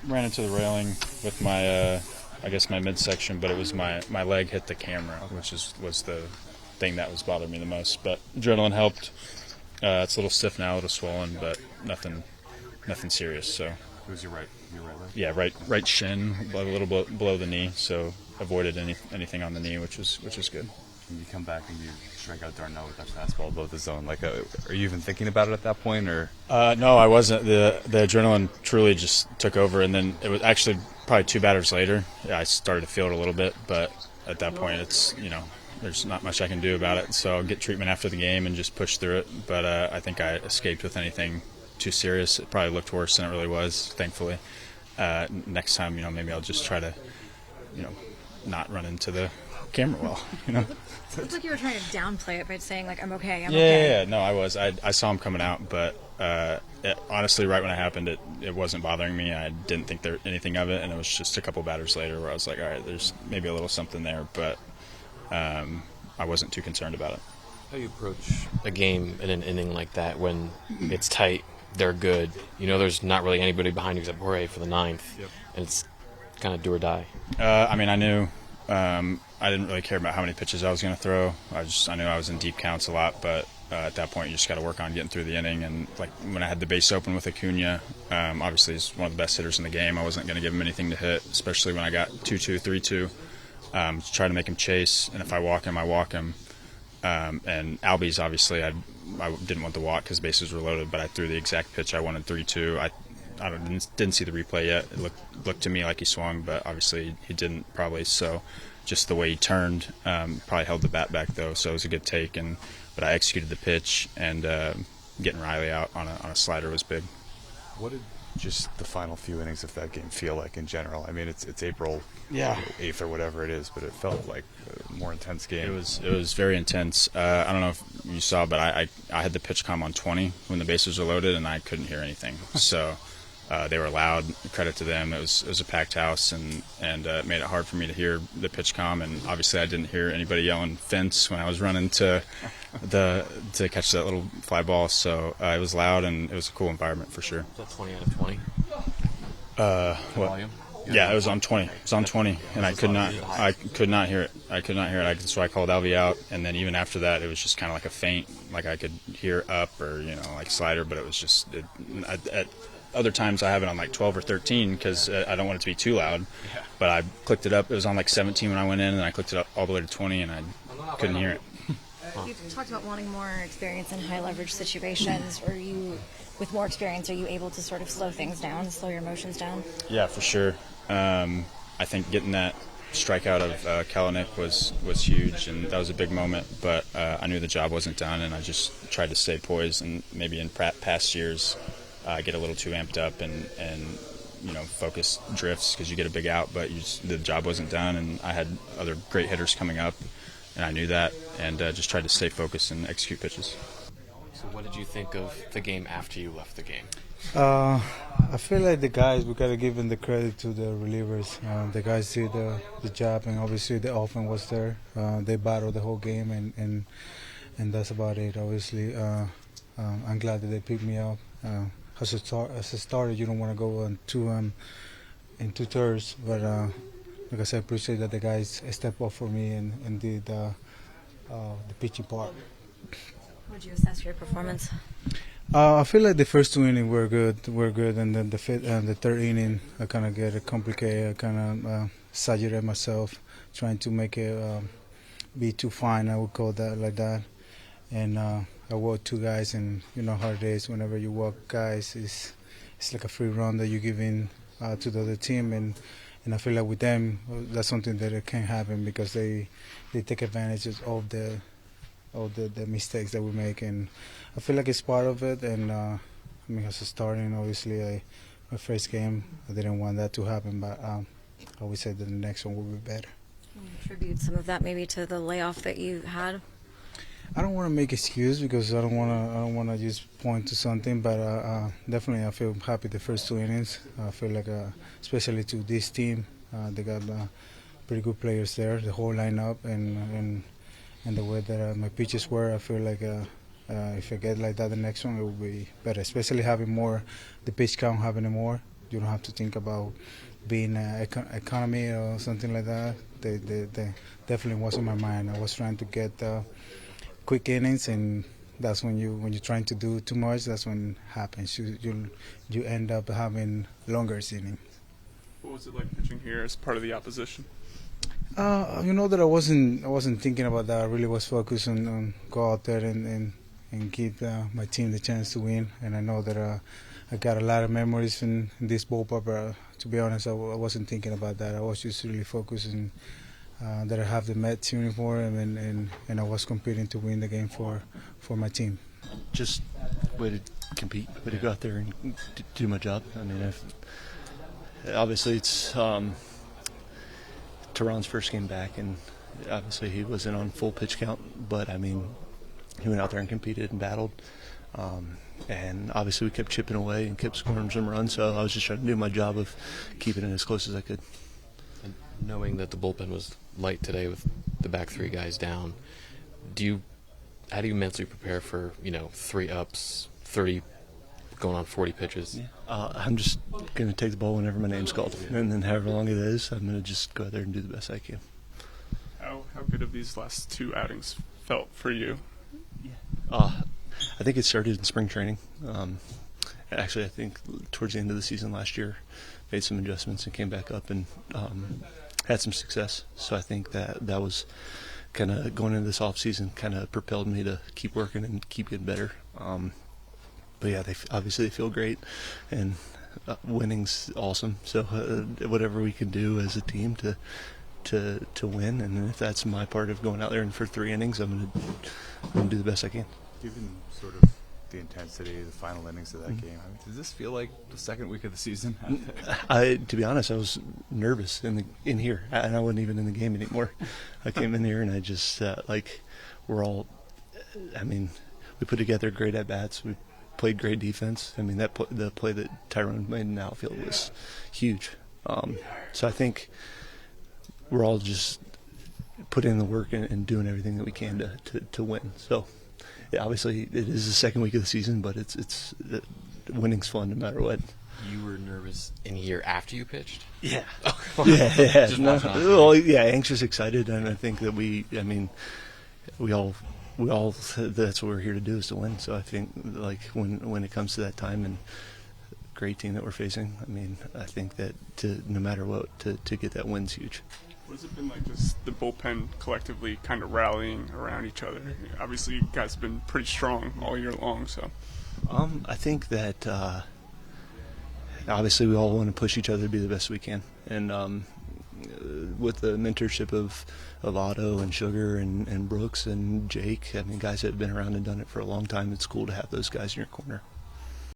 ran into the railing with my, I guess my midsection, but it was my leg hit the camera, which was the thing that was bothering me the most. But adrenaline helped. It's a little stiff now, a little swollen, but nothing serious. So. It was your right leg? Yeah, right shin, a little below the knee, so avoided anything on the knee, which was good. And you come back and you strike out Darnell with that fastball above the zone. Like, are you even thinking about it at that point, or? No, I wasn't. The adrenaline truly just took over, and then it was actually probably 2 batters later. Yeah, I started to feel it a little bit, but at that point, it's there's not much I can do about it. So I'll get treatment after the game and just push through it. But I think I escaped with anything too serious. It probably looked worse than it really was, thankfully. Next time, maybe I'll just try to, not run into the camera well, It looked like you were trying to downplay it by saying, like, I'm okay, Yeah, no, I was. I saw him coming out, but honestly, right when it happened, it wasn't bothering me. I didn't think there anything of it, and it was just a couple batters later where I was like, all right, there's maybe a little something there, but I wasn't too concerned about it. How do you approach a game in an inning like that when it's tight, they're good, there's not really anybody behind you except Jorge for the 9th, and it's kind of do or die? I knew I didn't really care about how many pitches I was going to throw. I knew I was in deep counts a lot, but at that point you just got to work on getting through the inning. And like when I had the base open with Acuna, obviously he's one of the best hitters in the game. I wasn't going to give him anything to hit, especially when I got 2-2, 3-2. Try to make him chase, and if I walk him, I walk him. And Albies, obviously, I didn't want the walk because bases were loaded, but I threw the exact pitch I wanted, 3-2. I didn't see the replay yet. It looked to me like he swung, but obviously he didn't probably. So just the way he turned probably held the bat back, though, so it was a good take. But I executed the pitch, and getting Riley out on a slider was big. What did just the final few innings of that game feel like in general? I mean, it's April 8th or whatever it is, but it felt like a more intense game. It was very intense. I don't know if you saw, but I had the pitch comm on 20 when the bases were loaded, and I couldn't hear anything. So they were loud. Credit to them. It was a packed house, and it made it hard for me to hear the pitch comm. And obviously, I didn't hear anybody yelling "fence" when I was running to catch that little fly ball. So it was loud, and it was a cool environment for sure. Is that 20 out of 20? What? Volume? Yeah, it was on 20. It was on 20, and I could not hear it. So I called Alvy out, and then even after that, it was just kind of like a faint, like I could hear up or like slider, but it was just at other times I have it on like 12 or 13 because I don't want it to be too loud. But I clicked it up. It was on like 17 when I went in, and I clicked it up all the way to 20, and I couldn't hear it. You talked about wanting more experience in high leverage situations. With more experience, are you able to sort of slow things down, slow your emotions down? Yeah, for sure. I think getting that strikeout of Kalanick was huge, and that was a big moment. But I knew the job wasn't done, and I just tried to stay poised. And maybe in past years, get a little too amped up and focus drifts because you get a big out, but the job wasn't done. And I had other great hitters coming up, and I knew that, and just tried to stay focused and execute pitches. So what did you think of the game after you left the game? I feel like the guys, we got to give them the credit to the relievers. The guys did the job, and obviously the offense was there. They battled the whole game, and that's about it. Obviously, I'm glad that they picked me up. As a starter, you don't want to go in two thirds, but like I said, I appreciate that the guys stepped up for me and did the pitching part. How would you assess your performance? I feel like the first 2 innings were good, and then the third inning I kind of get complicated. I kind of exaggerate myself, trying to make it be too fine. I would call that like that, and I walked 2 guys, and you know how it is. Whenever you walk guys, it's like a free run that you give in to the other team, and I feel like with them that's something that it can't happen because they take advantage of the mistakes that we make, and I feel like it's part of it. And as a starting, obviously, my first game, I didn't want that to happen, but I always said that the next one will be better. Can you attribute some of that maybe to the layoff that you had? I don't want to make excuse because I don't want to just point to something, but definitely I feel happy the first 2 innings. I feel like, especially to this team, they got pretty good players there, the whole lineup, and the way that my pitches were, I feel like if I get like that the next one, it will be better, especially having more, the pitch count having more, You don't have to think about being economy or something like that. They definitely wasn't my mind. I was trying to get quick innings, and that's when you're trying to do too much. That's when it happens. You end up having longer innings. What was it like pitching here as part of the opposition? You know that I wasn't thinking about that. I really was focused on go out there and give my team the chance to win. And I know that I got a lot of memories in this ballpark, but to be honest, I wasn't thinking about that. I was just really focused on that I have the Mets uniform and I was competing to win the game for my team. Just way to compete, way to go out there and do my job. I mean, obviously it's Teheran's first game back, and obviously he wasn't on full pitch count, but I mean, he went out there and competed and battled. And obviously we kept chipping away and kept scoring some runs, so I was just trying to do my job of keeping it as close as I could. And knowing that the bullpen was light today with the back three guys down, how do you mentally prepare for 3 ups, 30 going on 40 pitches? Yeah. I'm just going to take the ball whenever my name's called, and then however long it is, I'm going to just go out there and do the best I can. How good have these last 2 outings felt for you? I think it started in spring training. Actually, I think towards the end of the season last year, made some adjustments and came back up and had some success. So I think that was kind of going into this off season kind of propelled me to keep working and keep getting better. But yeah, they obviously feel great, and winning's awesome. So whatever we can do as a team to win, and if that's my part of going out there and for 3 innings, I'm gonna do the best I can. Given sort of the intensity, the final innings of that game, I mean, does this feel like the second week of the season? To be honest, I was nervous in here, and I wasn't even in the game anymore. I came in here and I just we're all. I mean, we put together great at bats. We played great defense. I mean, the play that Tyrone made in the outfield was huge. So I think we're all just putting in the work and doing everything that we can to win. So. Yeah, obviously, it is the second week of the season, but it's winning's fun no matter what. You were nervous in here after you pitched? Yeah. Yeah. Well, yeah, anxious, excited, and I think that we all that's what we're here to do is to win. So I think when it comes to that time and great team that we're facing, I mean, I think that no matter what, to get that win's huge. What has it been like, just the bullpen collectively kind of rallying around each other? Obviously, you guys have been pretty strong all year long. So, I think that obviously we all want to push each other to be the best we can, and with the mentorship of Otto and Sugar and Brooks and Jake, I mean, guys that have been around and done it for a long time, it's cool to have those guys in your corner.